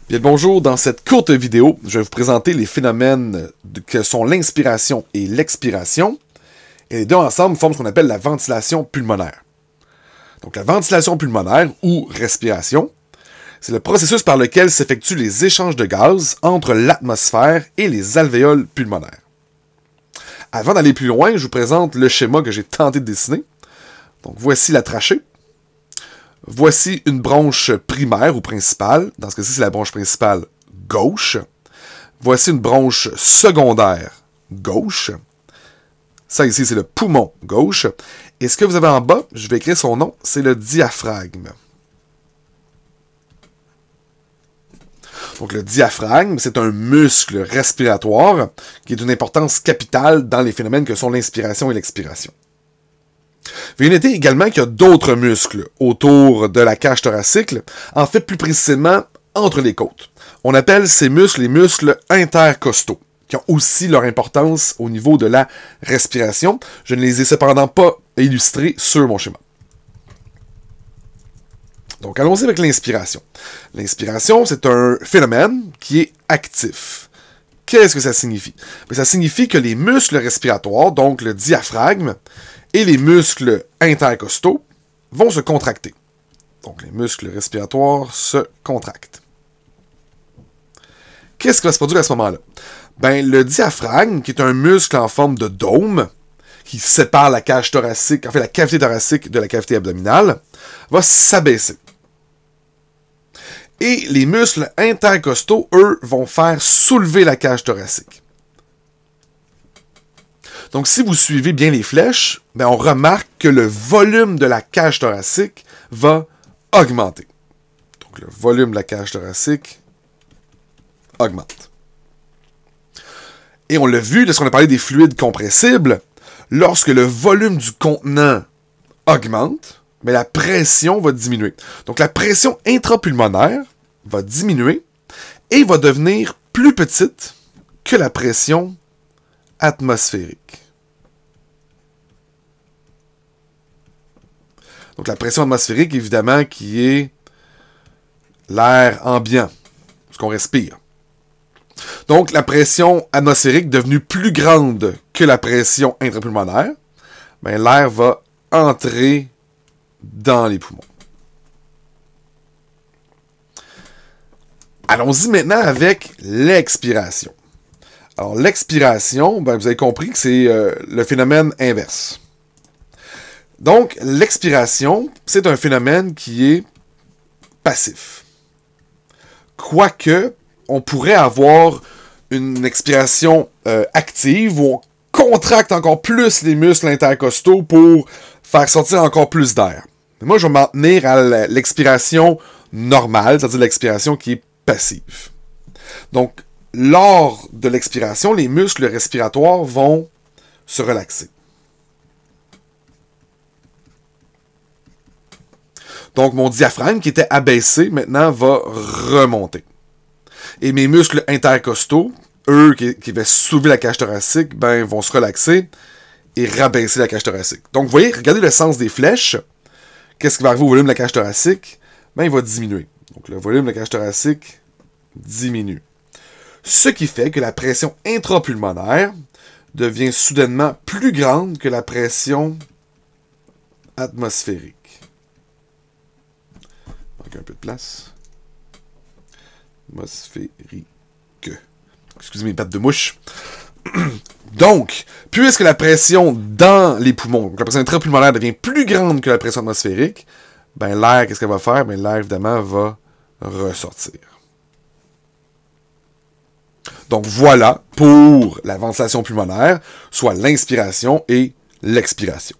Bien bonjour, dans cette courte vidéo, je vais vous présenter les phénomènes que sont l'inspiration et l'expiration. Et les deux ensemble forment ce qu'on appelle la ventilation pulmonaire. Donc la ventilation pulmonaire, ou respiration, c'est le processus par lequel s'effectuent les échanges de gaz entre l'atmosphère et les alvéoles pulmonaires. Avant d'aller plus loin, je vous présente le schéma que j'ai tenté de dessiner. Donc voici la trachée. Voici une branche primaire ou principale. Dans ce cas-ci, c'est la branche principale gauche. Voici une branche secondaire gauche. Ça ici, c'est le poumon gauche. Et ce que vous avez en bas, je vais écrire son nom, c'est le diaphragme. Donc le diaphragme, c'est un muscle respiratoire qui est d'une importance capitale dans les phénomènes que sont l'inspiration et l'expiration. Veuillez noter également qu'il y a d'autres muscles autour de la cage thoracique, en fait plus précisément entre les côtes. On appelle ces muscles les muscles intercostaux, qui ont aussi leur importance au niveau de la respiration. Je ne les ai cependant pas illustrés sur mon schéma. Donc allons-y avec l'inspiration. L'inspiration, c'est un phénomène qui est actif. Qu'est-ce que ça signifie? Ça signifie que les muscles respiratoires, donc le diaphragme, et les muscles intercostaux vont se contracter. Donc, les muscles respiratoires se contractent. Qu'est-ce qui va se produire à ce moment-là? Le diaphragme, qui est un muscle en forme de dôme, qui sépare la cage thoracique, en fait la cavité thoracique de la cavité abdominale, va s'abaisser. Et les muscles intercostaux, eux, vont faire soulever la cage thoracique. Donc, si vous suivez bien les flèches, on remarque que le volume de la cage thoracique va augmenter. Donc, le volume de la cage thoracique augmente. Et on l'a vu, lorsqu'on a parlé des fluides compressibles, lorsque le volume du contenant augmente, la pression va diminuer. Donc, la pression intrapulmonaire va diminuer et va devenir plus petite que la pression atmosphérique. Donc la pression atmosphérique, évidemment, qui est l'air ambiant, ce qu'on respire. Donc la pression atmosphérique devenue plus grande que la pression intrapulmonaire, l'air va entrer dans les poumons. Allons-y maintenant avec l'expiration. Alors, l'expiration, vous avez compris que c'est le phénomène inverse. Donc, l'expiration, c'est un phénomène qui est passif. Quoique, on pourrait avoir une expiration active où on contracte encore plus les muscles intercostaux pour faire sortir encore plus d'air. Moi, je vais m'en tenir à l'expiration normale, c'est-à-dire l'expiration qui est passive. Donc, lors de l'expiration, les muscles respiratoires vont se relaxer. Donc, mon diaphragme, qui était abaissé, maintenant va remonter. Et mes muscles intercostaux, eux, qui avaient soulevé la cage thoracique, vont se relaxer et rabaisser la cage thoracique. Donc, vous voyez, regardez le sens des flèches. Qu'est-ce qui va arriver au volume de la cage thoracique? Il va diminuer. Donc, le volume de la cage thoracique diminue. Ce qui fait que la pression intrapulmonaire devient soudainement plus grande que la pression atmosphérique. Donc un peu de place. Atmosphérique. Excusez mes pattes de mouche. Donc, puisque la pression dans les poumons, donc la pression intrapulmonaire devient plus grande que la pression atmosphérique, l'air, qu'est-ce qu'elle va faire? L'air, évidemment, va ressortir. Donc voilà pour la ventilation pulmonaire, soit l'inspiration et l'expiration.